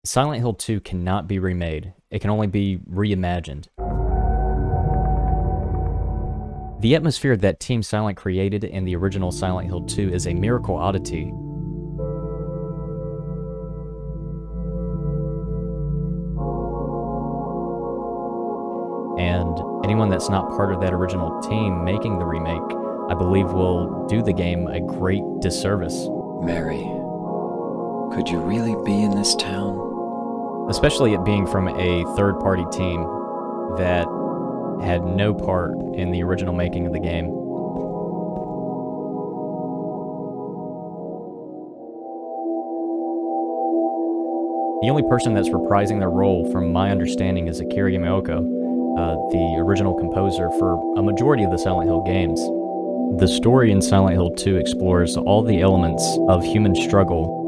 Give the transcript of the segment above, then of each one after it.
Silent Hill 2 cannot be remade. It can only be reimagined. The atmosphere that Team Silent created in the original Silent Hill 2 is a miracle oddity. And anyone that's not part of that original team making the remake, I believe will do the game a great disservice. Mary, could you really be in this town? Especially it being from a third-party team that had no part in the original making of the game. The only person that's reprising their role, from my understanding, is Akira Yamaoka, the original composer for a majority of the Silent Hill games. The story in Silent Hill 2 explores all the elements of human struggle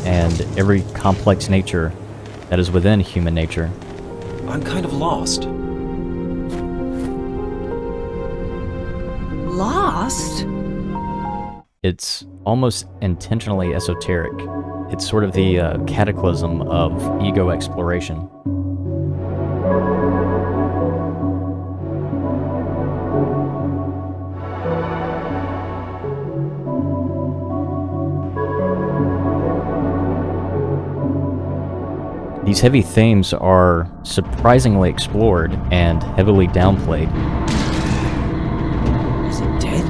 and every complex nature that is within human nature. I'm kind of lost. Lost? It's almost intentionally esoteric. It's sort of the cataclysm of ego exploration. These heavy themes are surprisingly explored and heavily downplayed. Is it dead?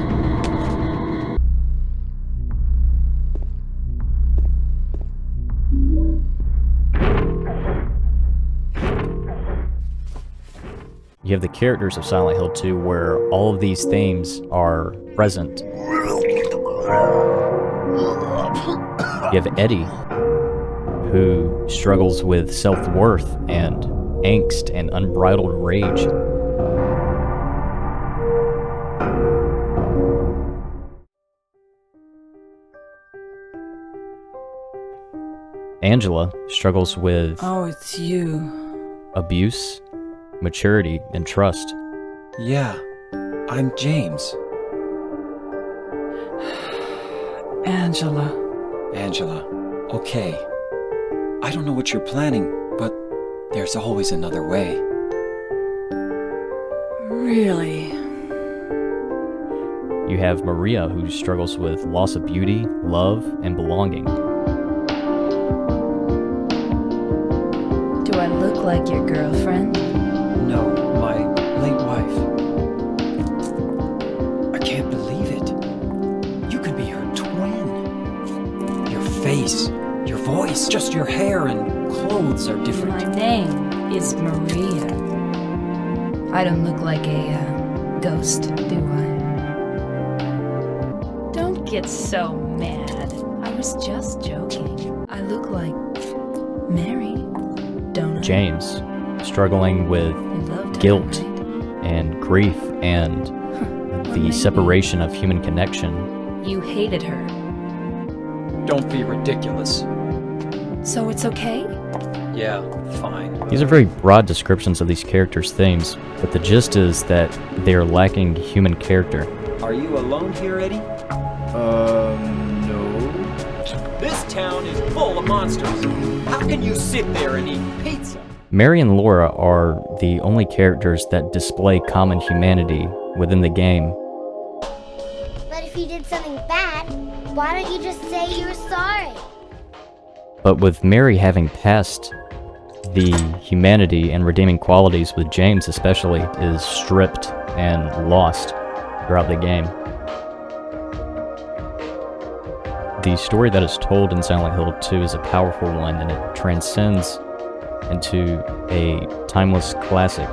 You have the characters of Silent Hill 2 where all of these themes are present. You have Eddie, who struggles with self-worth and angst and unbridled rage. Angela struggles with Oh, it's you. abuse, maturity, and trust. Yeah, I'm James. Angela. Angela, okay. I don't know what you're planning, but there's always another way. Really? You have Maria, who struggles with loss of beauty, love, and belonging. Do I look like your girlfriend? No, my late wife. I can't believe it. You could be her twin. Your face, your voice, just your hair and clothes are different. My name is Maria. I don't look like a ghost, do I? Don't get so mad. I was just joking. I look like Mary, don't I? James, struggling with You loved her, guilt right? and grief and the maybe. separation of human connection. You hated her. Don't be ridiculous. So it's okay? Yeah, fine. These are very broad descriptions of these characters' themes, but the gist is that they are lacking human character. Are you alone here, Eddie? No. This town is full of monsters. How can you sit there and eat pizza? Mary and Laura are the only characters that display common humanity within the game. But if you did something bad, why don't you just say you're sorry? But with Mary having passed, the humanity and redeeming qualities with James especially is stripped and lost throughout the game. The story that is told in Silent Hill 2 is a powerful one, and it transcends into a timeless classic.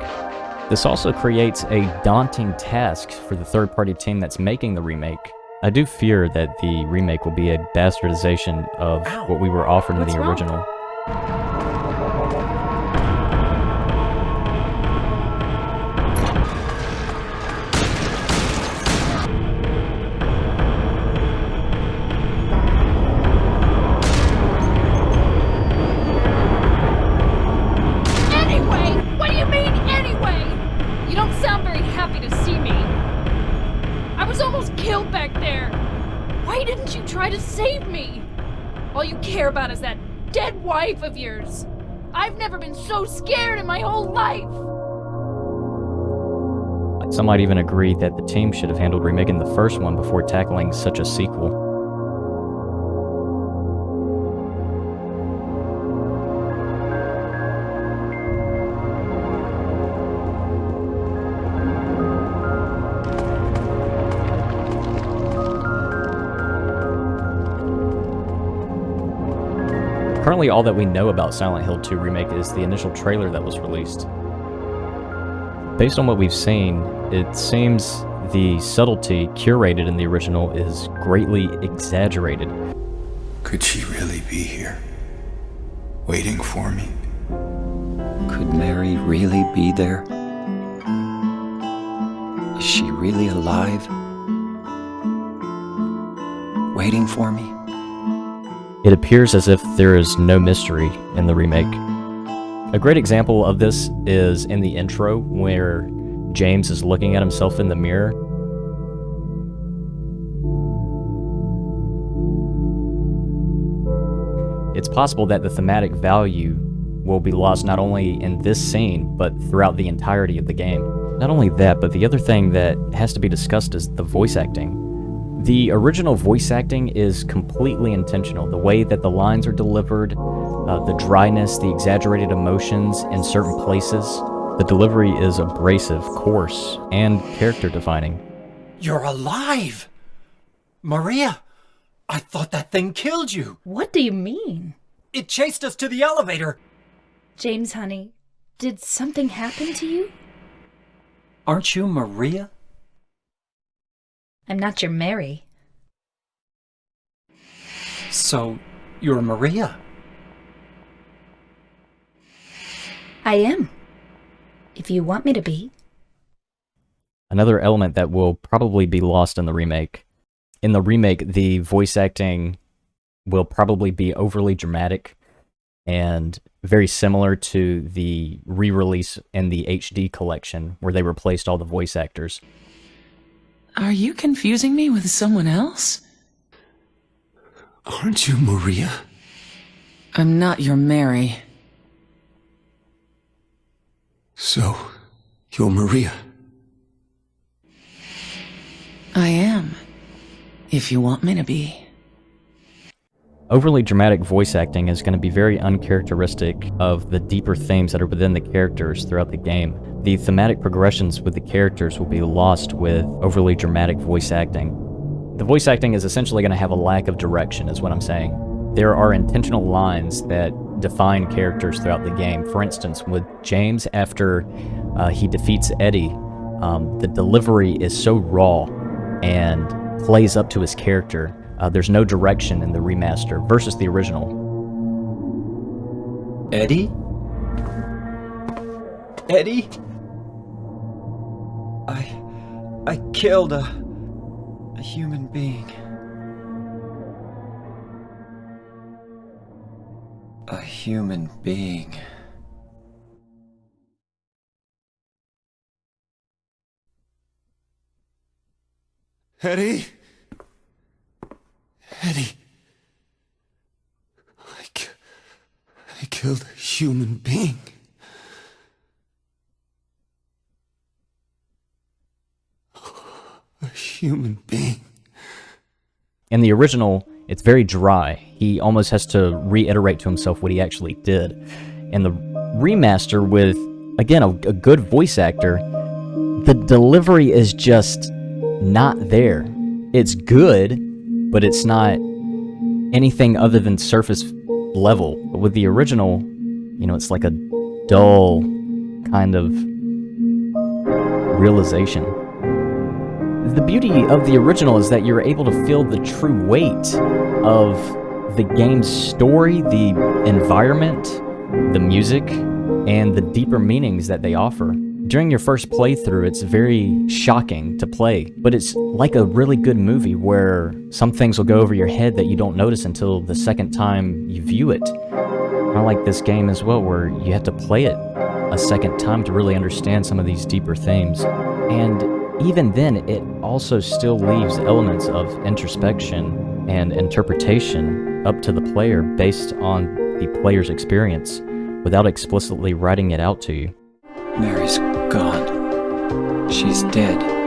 This also creates a daunting task for the third-party team that's making the remake. I do fear that the remake will be a bastardization of what we were offered in What's the wrong? original. Anyway! What do you mean, anyway? You don't sound very happy to see me. I was almost killed back there. Why didn't you try to save me? All you care about is that dead wife of yours. I've never been so scared in my whole life. Some might even agree that the team should have handled remaking the first one before tackling such a sequel. Currently, all that we know about Silent Hill 2 Remake is the initial trailer that was released. Based on what we've seen, it seems the subtlety curated in the original is greatly exaggerated. Could she really be here, waiting for me? Could Mary really be there? Is she really alive? Waiting for me? It appears as if there is no mystery in the remake. A great example of this is in the intro, where James is looking at himself in the mirror. It's possible that the thematic value will be lost not only in this scene, but throughout the entirety of the game. Not only that, but the other thing that has to be discussed is the voice acting. The original voice acting is completely intentional. The way that the lines are delivered, the dryness, the exaggerated emotions in certain places. The delivery is abrasive, coarse, and character-defining. You're alive! Maria, I thought that thing killed you. What do you mean? It chased us to the elevator. James, honey, did something happen to you? Aren't you Maria? I'm not your Mary. So, you're Maria? I am. If you want me to be. Another element that will probably be lost in the remake. In the remake, the voice acting will probably be overly dramatic and very similar to the re-release in the HD collection, where they replaced all the voice actors. Are you confusing me with someone else? Aren't you Maria? I'm not your Mary. So, you're Maria. I am. If you want me to be. Overly dramatic voice acting is going to be very uncharacteristic of the deeper themes that are within the characters throughout the game. The thematic progressions with the characters will be lost with overly dramatic voice acting. The voice acting is essentially going to have a lack of direction, is what I'm saying. There are intentional lines that define characters throughout the game. For instance, with James, after he defeats Eddie, the delivery is so raw and plays up to his character. There's no direction in the remaster versus the original. Eddie? Eddie? I killed a human being. A human being. Eddie? Eddie. I killed a human being. A human being. In the original, it's very dry. He almost has to reiterate to himself what he actually did. In the remaster with, again, a good voice actor, the delivery is just not there. It's good, but it's not anything other than surface level. But with the original, you know, it's like a dull kind of realization. The beauty of the original is that you're able to feel the true weight of the game's story, the environment, the music, and the deeper meanings that they offer. During your first playthrough, it's very shocking to play, but it's like a really good movie where some things will go over your head that you don't notice until the second time you view it. Kind of like this game as well, where you have to play it a second time to really understand some of these deeper themes. And even then, it also still leaves elements of introspection and interpretation up to the player based on the player's experience without explicitly writing it out to you. Mary's gone. She's dead.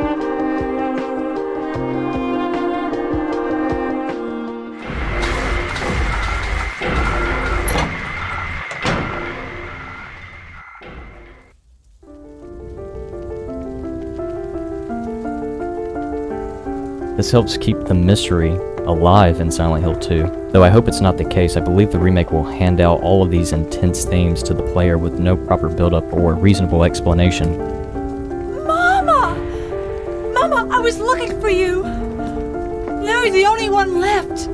This helps keep the mystery alive in Silent Hill 2. Though I hope it's not the case, I believe the remake will hand out all of these intense themes to the player with no proper build-up or reasonable explanation. Mama! Mama, I was looking for you! Now you're the only one left!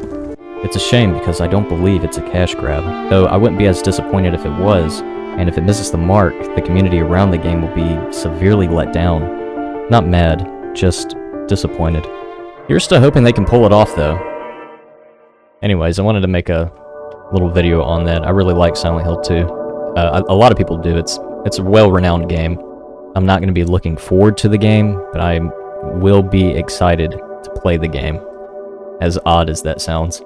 It's a shame because I don't believe it's a cash grab, though I wouldn't be as disappointed if it was, and if it misses the mark, the community around the game will be severely let down. Not mad, just disappointed. You're still hoping they can pull it off, though. Anyways, I wanted to make a little video on that. I really like Silent Hill 2. A lot of people do. It's a well-renowned game. I'm not going to be looking forward to the game, but I will be excited to play the game. As odd as that sounds.